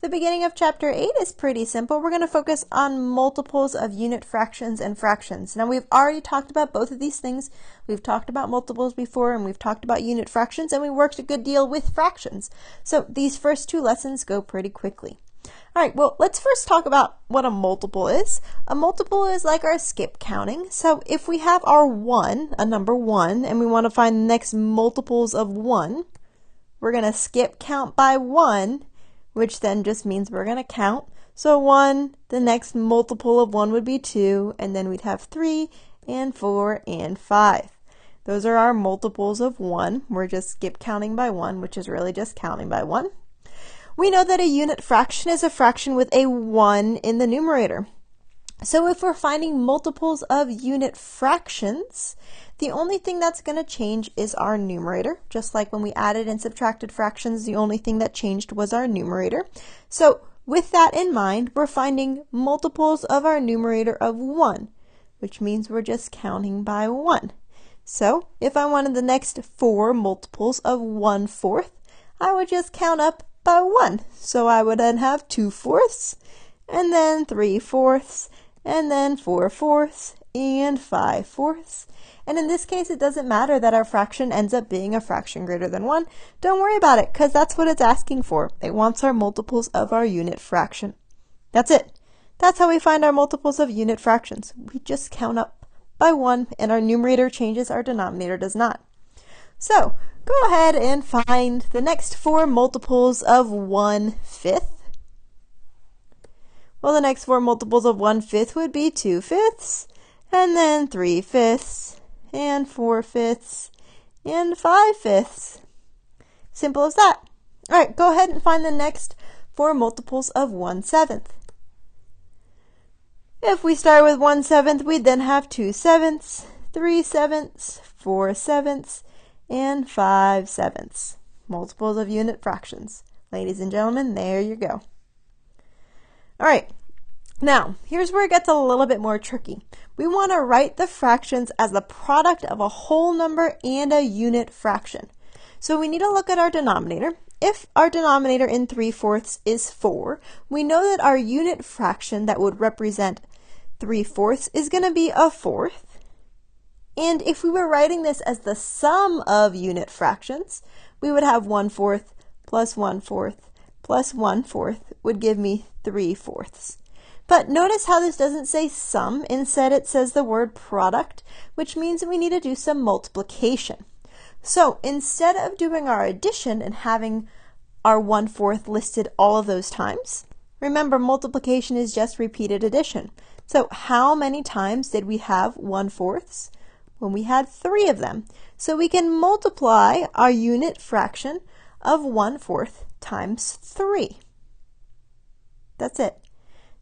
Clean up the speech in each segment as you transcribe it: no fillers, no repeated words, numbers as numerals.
The beginning of chapter 8 is pretty simple. We're going to focus on multiples of unit fractions and fractions. Now we've already talked about both of these things. We've talked about multiples before and we've talked about unit fractions, and we worked a good deal with fractions. So these first two lessons go pretty quickly. All right, well, let's first talk about what a multiple is. A multiple is like our skip counting. So if we have our 1, a number 1, and we want to find the next multiples of 1, we're going to skip count by 1, which then just means we're going to count. So 1, the next multiple of 1 would be 2, and then we'd have 3 and 4 and 5. Those are our multiples of 1. We're just skip counting by 1, which is really just counting by 1. We know that a unit fraction is a fraction with a 1 in the numerator. So if we're finding multiples of unit fractions, the only thing that's going to change is our numerator. Just like when we added and subtracted fractions, the only thing that changed was our numerator. So with that in mind, we're finding multiples of our numerator of 1, which means we're just counting by 1. So if I wanted the next 4 multiples of 1/4, I would just count up by 1. So I would then have 2/4, and then 3/4, and then 4/4, and 5/4. And in this case, it doesn't matter that our fraction ends up being a fraction greater than 1. Don't worry about it, because that's what it's asking for. It wants our multiples of our unit fraction. That's it. That's how we find our multiples of unit fractions. We just count up by 1, and our numerator changes, our denominator does not. So go ahead and find the next 4 multiples of 1/5. Well, the next 4 multiples of 1/5 would be 2/5, and then 3/5, and 4/5, and 5/5. Simple as that. All right, go ahead and find the next 4 multiples of 1/7. If we start with 1/7, we'd then have 2/7, 3/7, 4/7, and 5/7. Multiples of unit fractions. Ladies and gentlemen, there you go. All right, now here's where it gets a little bit more tricky. We want to write the fractions as the product of a whole number and a unit fraction. So we need to look at our denominator. If our denominator in 3/4 is 4, we know that our unit fraction that would represent 3/4 is going to be a 4th. And if we were writing this as the sum of unit fractions, we would have 1/4 plus 1/4 plus 1/4 would give me 3/4. But notice how this doesn't say sum. Instead, it says the word product, which means that we need to do some multiplication. So instead of doing our addition and having our 1/4 listed all of those times, remember multiplication is just repeated addition. So how many times did we have 1/4? When we had 3 of them. So we can multiply our unit fraction of 1/4 times 3. That's it.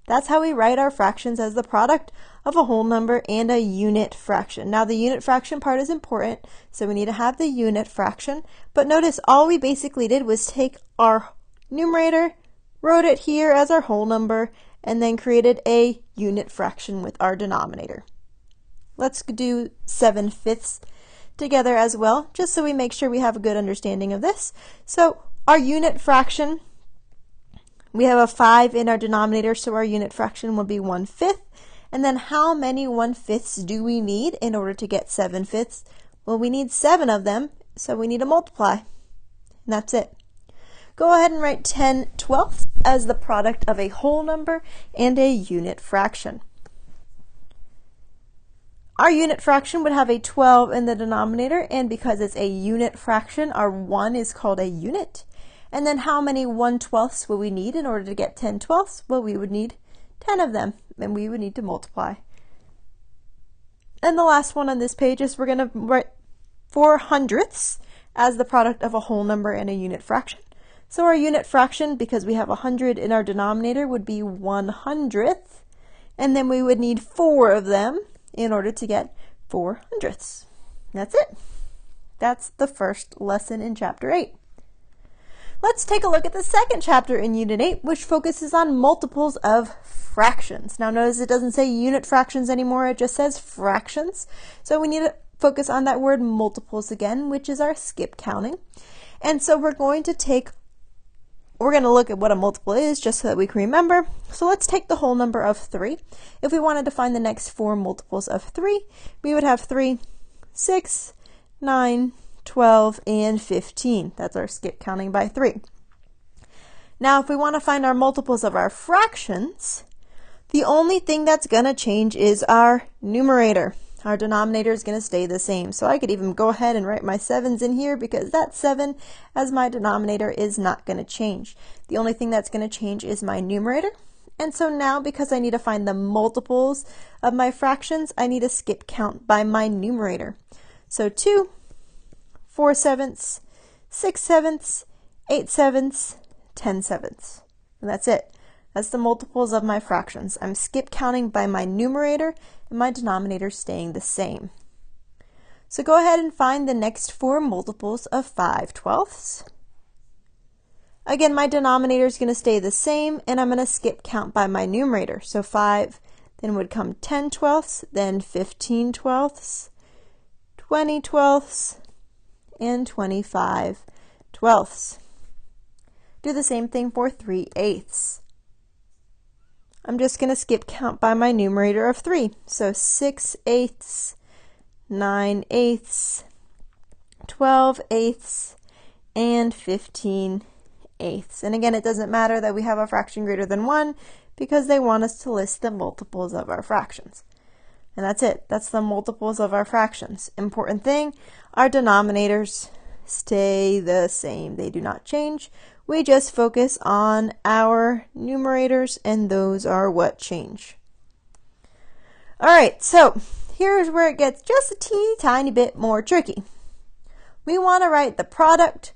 That's how we write our fractions as the product of a whole number and a unit fraction. Now the unit fraction part is important, so we need to have the unit fraction. But notice all we basically did was take our numerator, wrote it here as our whole number, and then created a unit fraction with our denominator. Let's do 7/5 together as well, just so we make sure we have a good understanding of this. So our unit fraction, we have a 5 in our denominator, so our unit fraction will be 1/5. And then how many 1/5 do we need in order to get 7/5? Well, we need 7 of them, so we need to multiply. And that's it. Go ahead and write 10/12 as the product of a whole number and a unit fraction. Our unit fraction would have a 12 in the denominator, and because it's a unit fraction, our 1 is called a unit. And then how many 1/12 will we need in order to get 10/12? Well, we would need 10 of them, and we would need to multiply. And the last one on this page is we're going to write 4/100ths as the product of a whole number and a unit fraction. So our unit fraction, because we have 100 in our denominator, would be 1/100th, and then we would need 4 of them in order to get 4/100ths. That's it. That's the first lesson in chapter 8. Let's take a look at the second chapter in Unit 8, which focuses on multiples of fractions. Now notice it doesn't say unit fractions anymore, it just says fractions. So we need to focus on that word multiples again, which is our skip counting. And so we're going to take we're going to look at what a multiple is just so that we can remember. So let's take the whole number of 3. If we wanted to find the next 4 multiples of 3, we would have 3, 6, 9, 12, and 15. That's our skip counting by 3. Now, if we want to find our multiples of our fractions, the only thing that's going to change is our numerator. Our denominator is going to stay the same. So I could even go ahead and write my 7s in here because that 7 as my denominator is not going to change. The only thing that's going to change is my numerator. And so now, because I need to find the multiples of my fractions, I need to skip count by my numerator. So 2, 4 sevenths, 6 sevenths, 8 sevenths, 10 sevenths. And that's it. That's the multiples of my fractions. I'm skip counting by my numerator and my denominator staying the same. So go ahead and find the next 4 multiples of 5 twelfths. Again, my denominator is going to stay the same, and I'm going to skip count by my numerator. So 5, then would come 10 twelfths, then 15 twelfths, 20 twelfths, and 25 twelfths. Do the same thing for 3 eighths. I'm just going to skip count by my numerator of 3. So 6 eighths, 9 eighths, 12 eighths, and 15 eighths. And again, it doesn't matter that we have a fraction greater than 1 because they want us to list the multiples of our fractions. And that's it. That's the multiples of our fractions. Important thing, our denominators stay the same. They do not change. We just focus on our numerators, and those are what change. All right, so here's where it gets just a teeny tiny bit more tricky. We want to write the product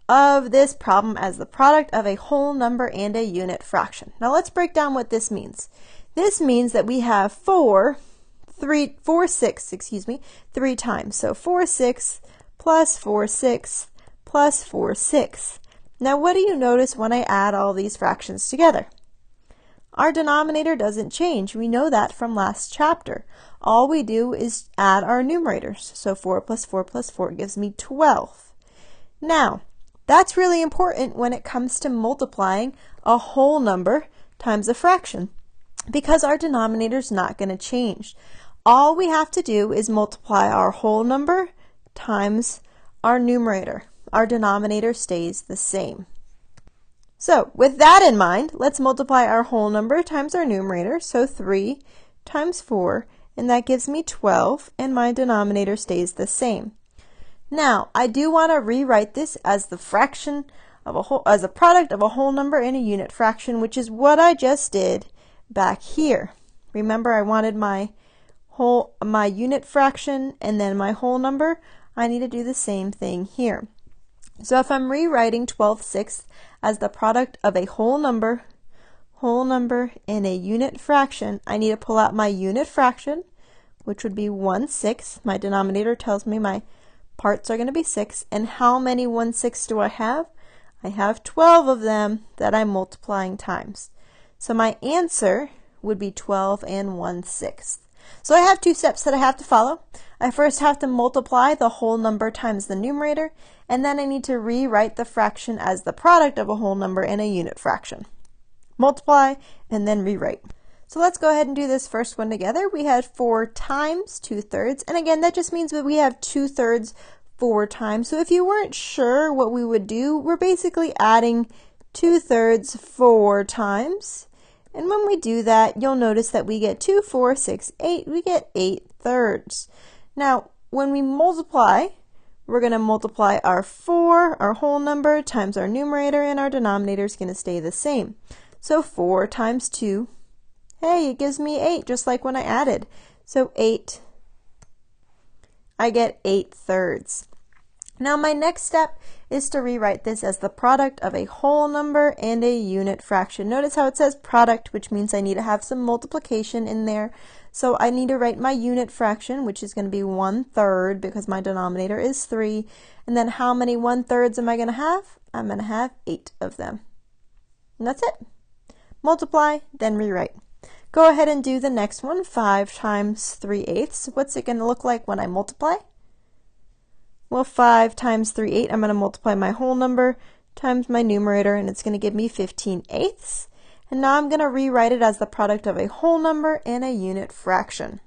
of this problem as the product of a whole number and a unit fraction. Now let's break down what this means. This means that we have 4 6 3 times. So 4 6 plus 4 6 plus 4 6. Now what do you notice when I add all these fractions together? Our denominator doesn't change. We know that from last chapter. All we do is add our numerators. So 4 plus 4 plus 4 gives me 12. Now, that's really important when it comes to multiplying a whole number times a fraction, because our denominator is not going to change. All we have to do is multiply our whole number times our numerator. Our denominator stays the same. So with that in mind, let's multiply our whole number times our numerator. So 3 times 4, and that gives me 12, and my denominator stays the same. Now, I do want to rewrite this as the fraction of as a product of a whole number and a unit fraction, which is what I just did back here. Remember, I wanted my unit fraction and then my whole number. I need to do the same thing here. So if I'm rewriting 12/6 as the product of a whole number, and a unit fraction, I need to pull out my unit fraction, which would be 1/6. My denominator tells me my parts are going to be 6. And how many 1/6 do I have? I have 12 of them that I'm multiplying times. So my answer would be 12 and 1/6. So I have 2 steps that I have to follow. I first have to multiply the whole number times the numerator, and then I need to rewrite the fraction as the product of a whole number and a unit fraction. Multiply and then rewrite. So let's go ahead and do this first one together. We had 4 times 2/3, and again, that just means that we have 2/3 4 times. So if you weren't sure what we would do, we're basically adding 2/3 4 times. And when we do that, you'll notice that we get 2, 4, 6, 8. We get 8/3. Now, when we multiply, we're going to multiply our 4, our whole number, times our numerator, and our denominator is going to stay the same. So 4 times 2, hey, it gives me 8, just like when I added. So 8, I get 8/3. Now my next step is to rewrite this as the product of a whole number and a unit fraction. Notice how it says product, which means I need to have some multiplication in there. So I need to write my unit fraction, which is going to be 1/3 because my denominator is 3. And then how many 1/3 am I going to have? I'm going to have 8 of them. And that's it. Multiply, then rewrite. Go ahead and do the next one, 5 times 3/8. What's it going to look like when I multiply? Well, 5 times 3/8, I'm going to multiply my whole number times my numerator, and it's going to give me 15/8. And now I'm going to rewrite it as the product of a whole number and a unit fraction.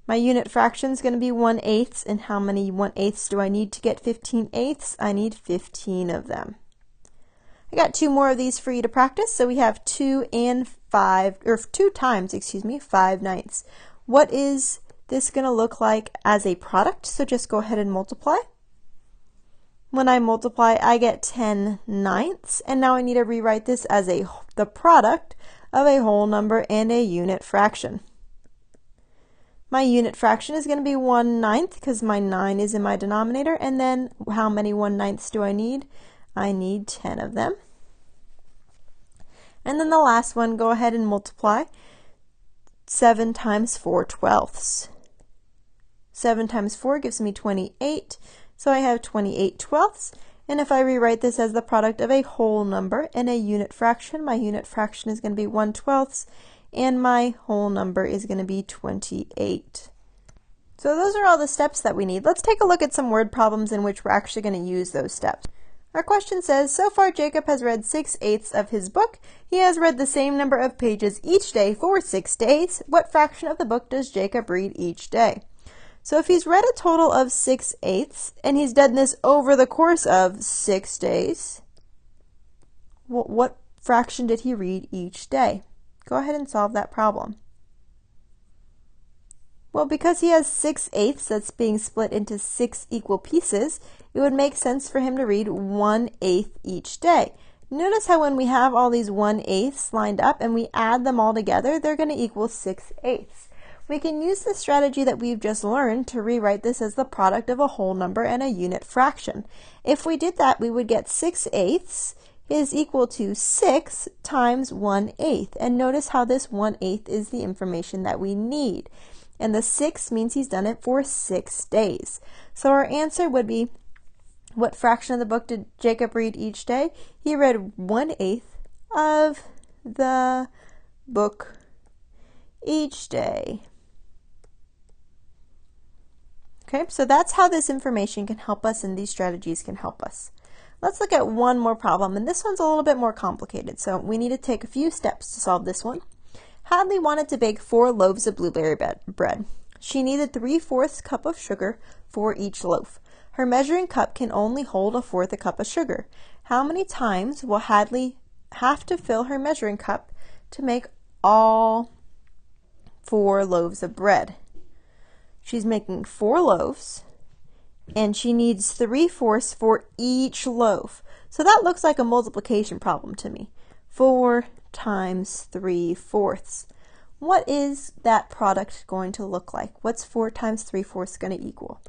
My unit fraction is going to be 1/8, and how many 1/8 do I need to get 15/8? I need 15 of them. I got two more of these for you to practice, so we have 2 times 5/9. What is this going to look like as a product? So just go ahead and multiply. When I multiply, I get 10/9, and now I need to rewrite this as the product of a whole number and a unit fraction. My unit fraction is going to be 1/9 because my 9 is in my denominator, and then how many 1/9 do I need? I need 10 of them. And then the last one, go ahead and multiply. 7 times 4/12. 7 times 4 gives me 28, so I have 28/12. And if I rewrite this as the product of a whole number and a unit fraction, my unit fraction is going to be 1/12, and my whole number is going to be 28. So those are all the steps that we need. Let's take a look at some word problems in which we're actually going to use those steps. Our question says, so far Jacob has read 6/8 of his book. He has read the same number of pages each day for 6 days. What fraction of the book does Jacob read each day? So if he's read a total of 6/8 and he's done this over the course of 6 days, what fraction did he read each day? Go ahead and solve that problem. Well, because he has 6/8 that's being split into 6 equal pieces, it would make sense for him to read 1/8 each day. Notice how when we have all these 1/8 lined up and we add them all together, they're going to equal 6/8. We can use the strategy that we've just learned to rewrite this as the product of a whole number and a unit fraction. If we did that, we would get 6/8 is equal to 6 times 1/8. And notice how this 1/8 is the information that we need. And the 6 means he's done it for 6 days. So our answer would be, what fraction of the book did Jacob read each day? He read 1/8 of the book each day. Okay, so that's how this information can help us and these strategies can help us. Let's look at one more problem, and this one's a little bit more complicated, so we need to take a few steps to solve this one. Hadley wanted to bake 4 loaves of blueberry bread. She needed 3/4 cup of sugar for each loaf. Her measuring cup can only hold 1/4 cup of sugar. How many times will Hadley have to fill her measuring cup to make all 4 loaves of bread? She's making 4 loaves, and she needs 3/4 for each loaf. So that looks like a multiplication problem to me. 4 times 3/4. What is that product going to look like? What's 4 times 3/4 going to equal?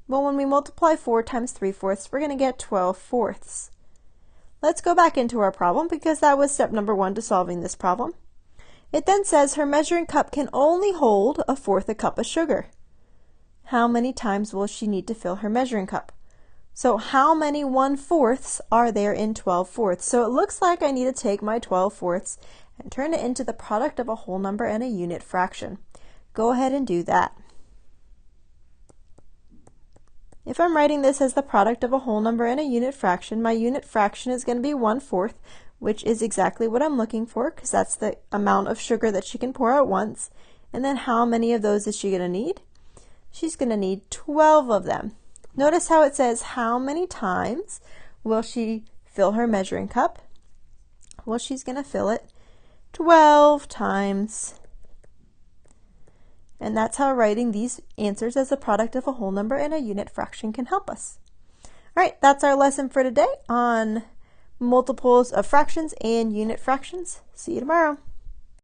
Well, when we multiply 4 times 3/4, we're going to get 12/4. Let's go back into our problem because that was step number 1 to solving this problem. It then says her measuring cup can only hold 1/4 cup of sugar. How many times will she need to fill her measuring cup? So how many 1/4 are there in 12/4? So it looks like I need to take my 12/4 and turn it into the product of a whole number and a unit fraction. Go ahead and do that. If I'm writing this as the product of a whole number and a unit fraction, my unit fraction is going to be 1/4, which is exactly what I'm looking for because that's the amount of sugar that she can pour at once. And then how many of those is she going to need? She's going to need 12 of them. Notice how it says how many times will she fill her measuring cup? Well, she's going to fill it 12 times. And that's how writing these answers as a product of a whole number and a unit fraction can help us. All right, that's our lesson for today on multiples of fractions and unit fractions. See you tomorrow.